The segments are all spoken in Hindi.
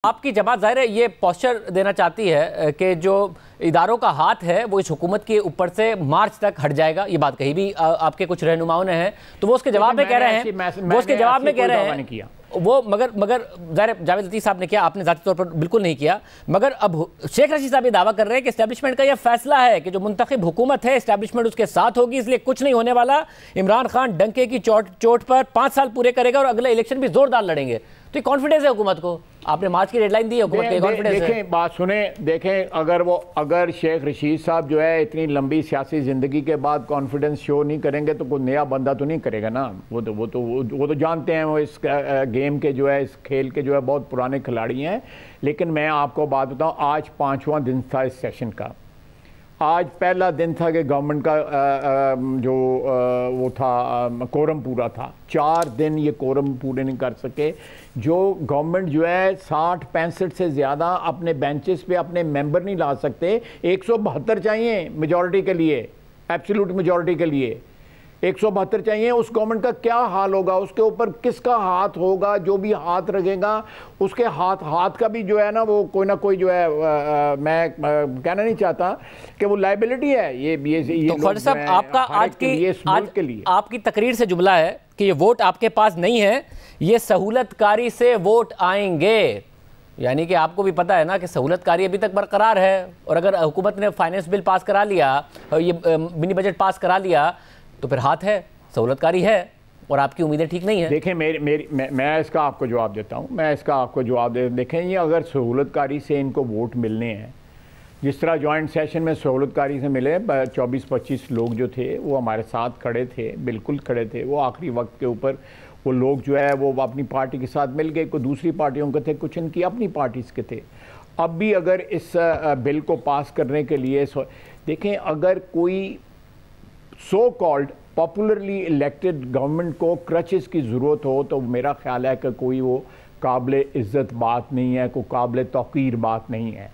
आपकी जमात ज़ाहिर है ये पोस्चर देना चाहती है कि जो इदारों का हाथ है वो इस हुकूमत के ऊपर से मार्च तक हट जाएगा। ये बात कही भी आपके कुछ रहनुमाओं ने है, तो वो उसके जवाब में कह रहे हैं, वो उसके जवाब में कह रहे हैं वो मगर ज़ाहिर जावेद लतीफ़ साहब ने किया, आपने ज़ाती तौर पर बिल्कुल नहीं किया। मगर अब शेख रशीद साहब ये दावा कर रहे हैं कि एस्टैब्लिशमेंट का यह फैसला है कि जो मुंतखब हुकूमत है एस्टैब्लिशमेंट उसके साथ होगी, इसलिए कुछ नहीं होने वाला। इमरान खान डंके की चोट पर 5 साल पूरे करेगा और अगले इलेक्शन भी जोरदार लड़ेंगे। तो ये कॉन्फिडेंस है हुकूमत को, आपने मार्च की डेडलाइन दी है हुकूमत के कॉन्फिडेंस है। देखें बात सुने, देखें अगर शेख रशीद साहब जो है इतनी लंबी सियासी ज़िंदगी के बाद कॉन्फिडेंस शो नहीं करेंगे तो कोई नया बंदा तो नहीं करेगा ना। वो तो जानते हैं, वो इस गेम के जो है, इस खेल के जो है बहुत पुराने खिलाड़ी हैं। लेकिन मैं आपको बात बताऊँ, आज 5वां दिन था इस सेशन का। आज पहला दिन था कि गवर्नमेंट का वो था कोरम पूरा था। 4 दिन ये कोरम पूरे नहीं कर सके। जो गवर्नमेंट जो है 60-65 से ज़्यादा अपने बेंचेस पे अपने मेंबर नहीं ला सकते। 172 चाहिए मेजॉरिटी के लिए, एब्सोल्यूट मेजॉरिटी के लिए 172 चाहिए। उस गवर्नमेंट का क्या हाल होगा, उसके ऊपर किसका हाथ होगा? जो भी हाथ रखेगा उसके हाथ का भी जो है ना, वो कोई ना कोई जो है मैं कहना नहीं चाहता कि वो लाइबिलिटी है। ये तो ख्वाजा साहब, आपका आज की आपकी तकरीर से जुमला है कि ये वोट आपके पास नहीं है, ये सहूलतकारी से वोट आएंगे। यानी कि आपको भी पता है ना कि सहूलतकारी अभी तक बरकरार है, और अगर हुकूमत ने फाइनेंस बिल पास करा लिया, ये मिनी बजट पास करा लिया, तो फिर हाथ है, सहूलतकारी है, और आपकी उम्मीदें ठीक नहीं है। देखें मैं इसका आपको जवाब देता हूँ, देखें ये अगर सहूलतकारी से इनको वोट मिलने हैं, जिस तरह जॉइंट सेशन में सहूलतकारी से मिले 24-25 लोग जो थे वो हमारे साथ खड़े थे, बिल्कुल खड़े थे। वो आखिरी वक्त के ऊपर वो लोग जो है वो अपनी पार्टी के साथ मिल गए, कोई दूसरी पार्टियों के थे, कुछ इनकी अपनी पार्टीज़ के थे। अब भी अगर इस बिल को पास करने के लिए देखें, अगर कोई so called popularly elected government को क्रचेस की ज़रूरत हो तो मेरा ख्याल है कि कोई वो काबिल इज़्ज़त बात नहीं है, कोई काबिल तौक़ीर बात नहीं है।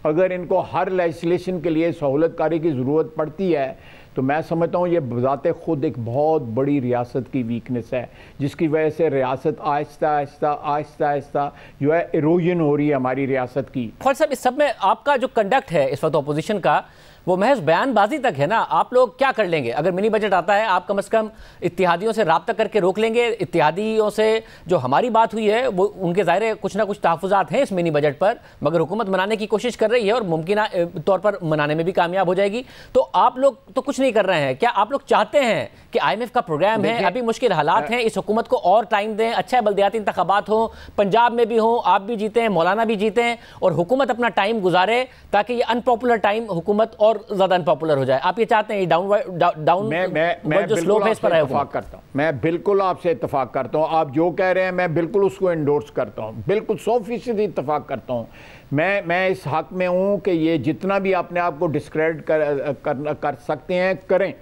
अगर इनको हर लेजिस्लेशन के लिए सहूलतकारी की ज़रूरत पड़ती है तो मैं समझता हूँ ये बज़ाते ख़ुद एक बहुत बड़ी रियासत की वीकनेस है, जिसकी वजह से रियासत आहिस्ता आहिस्ता जो है इरोजन हो रही है हमारी रियासत की। ख्वाजा साहब, इस सब में आपका जो कंडक्ट है इस वक्त अपोजिशन का, वो महज बयानबाजी तक है ना। आप लोग क्या कर लेंगे? अगर मिनी बजट आता है, आप कम से कम इत्तेहादियों से रब्ता करके रोक लेंगे। इत्तेहादियों से जो हमारी बात हुई है वो उनके ज़ाहिर है कुछ ना कुछ तहफ़्फ़ुज़ात हैं इस मिनी बजट पर, मगर हुकूमत मनाने की कोशिश कर रही है और मुमकिन तौर पर मनाने में भी कामयाब हो जाएगी। तो आप लोग तो कुछ नहीं कर रहे हैं। क्या आप लोग चाहते हैं कि IMF का प्रोग्राम है, अभी मुश्किल हालात हैं, इस हुकूमत को और टाइम दें, अच्छा बल्दियाती इंतखाबात हों, पंजाब में भी हों, आप भी जीतें, मौलाना भी जीतें, और हुकूमत अपना टाइम गुजारे ताकि ये अनपॉपुलर टाइम हुकूमत और ज़्यादा अनपॉपुलर हो जाए? आप ये चाहते हैं डाउन जो स्लोप है इस पर इत्तेफाक करता हूँ, मैं बिल्कुल आपसे इत्तेफाक करता हूँ। आप जो कह रहे हैं मैं बिल्कुल उसको एंडोर्स करता हूँ, बिल्कुल 100% इत्तेफाक करता हूँ। मैं इस हक में हूँ कि ये जितना भी अपने आप को डिस्क्रेडिट कर सकते हैं करें,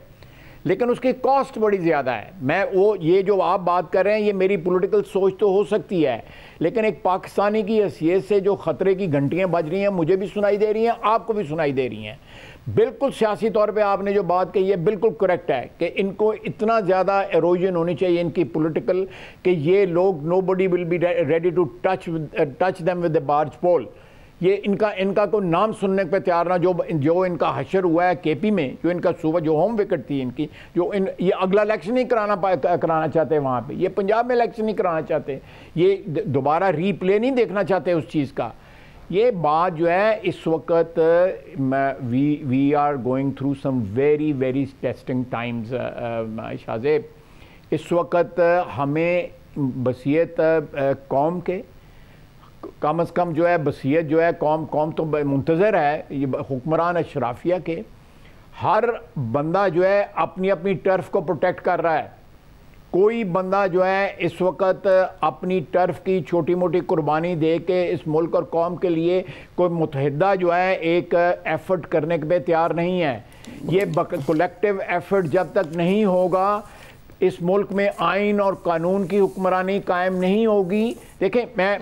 लेकिन उसकी कॉस्ट बड़ी ज़्यादा है। ये जो आप बात कर रहे हैं ये मेरी पॉलिटिकल सोच तो हो सकती है, लेकिन एक पाकिस्तानी की हैसियत से जो ख़तरे की घंटियाँ बज रही हैं, मुझे भी सुनाई दे रही हैं, आपको भी सुनाई दे रही हैं। बिल्कुल सियासी तौर पे आपने जो बात कही है बिल्कुल करेक्ट है कि इनको इतना ज़्यादा एरोजन होनी चाहिए इनकी पॉलिटिकल, कि ये लोग nobody will be ready to touch them with the barge pole. ये इनका कोई नाम सुनने पे तैयार ना। जो इनका हशर हुआ है KP में, जो इनका सूबा जो होम विकेट थी इनकी, ये अगला इलेक्शन नहीं कराना चाहते वहाँ पे, ये पंजाब में इलेक्शन नहीं कराना चाहते, ये दोबारा रीप्ले नहीं देखना चाहते उस चीज़ का। ये बात जो है इस वक्त we are going through some very very testing times Shahzeb. इस वक्त हमें बसीयत कौम के कम अज़ कम जो है बसीयत जो है कौम तो मुंतज़र है ये हुक्मरान अशराफिया के। हर बंदा जो है अपनी अपनी टर्फ को प्रोटेक्ट कर रहा है। कोई बंदा जो है इस वक्त अपनी टर्फ की छोटी मोटी कुर्बानी दे के इस मुल्क और कौम के लिए कोई मुतहदा जो है एक एफर्ट करने के पे तैयार नहीं है। ये कलेक्टिव एफर्ट जब तक नहीं होगा इस मुल्क में आइन और कानून की हुक्मरानी कायम नहीं होगी। देखें मैं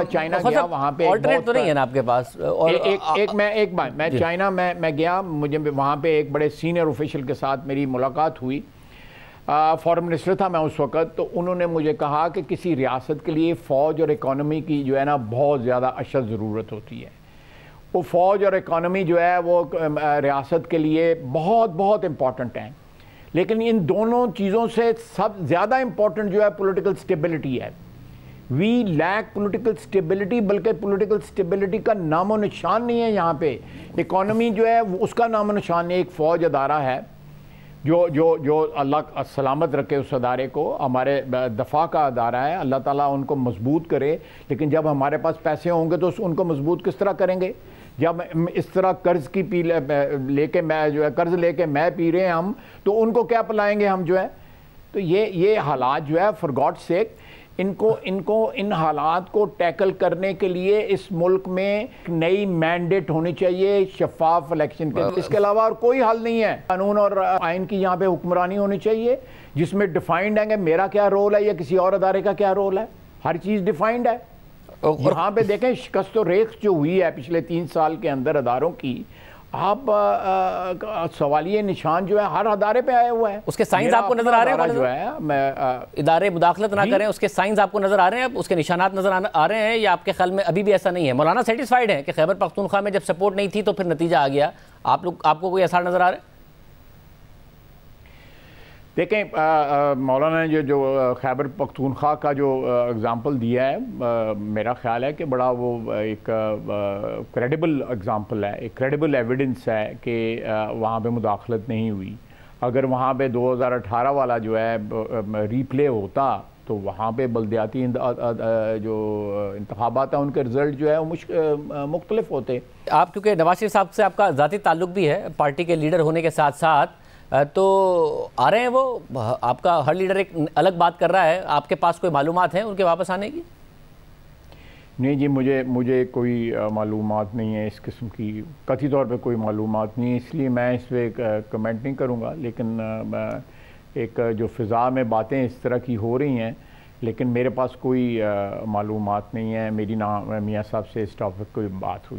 चाइना गया, वहाँ पे ऑल्टरनेट तो नहीं है ना आपके पास? और मैं चाइना में गया, मुझे वहाँ पे एक बड़े सीनियर ऑफिशियल के साथ मेरी मुलाकात हुई। फॉरेन मिनिस्टर था मैं उस वक्त, तो उन्होंने मुझे कहा कि किसी रियासत के लिए फ़ौज और इकॉनमी की जो है ना बहुत ज़्यादा अशद ज़रूरत होती है। वो फ़ौज और इकॉनमी जो है वो रियासत के लिए बहुत बहुत इम्पॉर्टेंट हैं, लेकिन इन दोनों चीज़ों से सब ज़्यादा इम्पॉर्टेंट जो है पॉलिटिकल स्टेबिलिटी है। वी लैक पॉलिटिकल स्टेबिलिटी, बल्कि पॉलिटिकल स्टेबिलिटी का नामो निशान नहीं है यहाँ पे। इकॉनमी जो है उसका नामो निशान नहीं। एक फ़ौज अदारा है जो जो जो अल्लाह सलामत रखे उस अदारे को, हमारे दफा का अदारा है, अल्लाह ताला उनको मजबूत करे। लेकिन जब हमारे पास पैसे होंगे तो उनको मजबूत किस तरह करेंगे? जब इस तरह कर्ज की लेके मैं जो है कर्ज लेके मैं पी रहे हैं हम, तो उनको क्या पिलाएंगे हम जो है? तो ये हालात जो है फॉर गॉड सेक, इनको इन हालात को टैकल करने के लिए इस मुल्क में नई मैंडेट होनी चाहिए शफाफ इलेक्शन के। इसके अलावा और कोई हल नहीं है। कानून और आइन की यहाँ पे हुक्मरानी होनी चाहिए जिसमें डिफाइंड है कि मेरा क्या रोल है या किसी और अदारे का क्या रोल है। हर चीज़ डिफाइंड है। यहाँ पे देखें शिकस्त और रेख जो हुई है पिछले 3 साल के अंदर अदारों की, आप सवालिया निशान जो है हर अदारे पे आया हुआ है। उसके साइंस आपको नजर आ रहे हैं? जो है मैं इदारे मुदाखलत ना करें, उसके साइंस आपको नजर आ रहे हैं, उसके निशानात नजर आ रहे हैं, या आपके ख्याल में अभी भी ऐसा नहीं है? मौलाना सेटिस्फाइड है कि खैबर पख्तूनख्वा में जब सपोर्ट नहीं थी तो फिर नतीजा आ गया? आपको कोई असर नजर आ रहा है? देखें, मौलाना ने जो खैबर पख्तूनख्वा का जो एग्ज़ाम्पल दिया है, मेरा ख़्याल है कि बड़ा वो एक क्रेडिबल एग्ज़ाम्पल है, एक क्रेडिबल एविडेंस है कि वहाँ पे मुदाखलत नहीं हुई। अगर वहाँ पे 2018 वाला जो है रीप्ले होता तो वहाँ पे बल्दियाती जो इंतखाबात हैं उनके रिज़ल्ट जो है वो मुख्तलिफ होते। आप क्योंकि नवाज शरीफ साहब से आपका ज़ाती ताल्लुक़ भी है, पार्टी के लीडर होने के साथ साथ, तो आ रहे हैं वो? आपका हर लीडर एक अलग बात कर रहा है, आपके पास कोई मालूमात है उनके वापस आने की? नहीं जी, मुझे कोई मालूमात नहीं है इस किस्म की, कथित तौर पे कोई मालूमात नहीं है, इसलिए मैं इस पर कमेंट नहीं करूँगा। लेकिन एक जो फ़िज़ा में बातें इस तरह की हो रही हैं, लेकिन मेरे पास कोई मालूमात नहीं है। मेरी ना मियाँ साहब से इस टॉपिक कोई बात हुई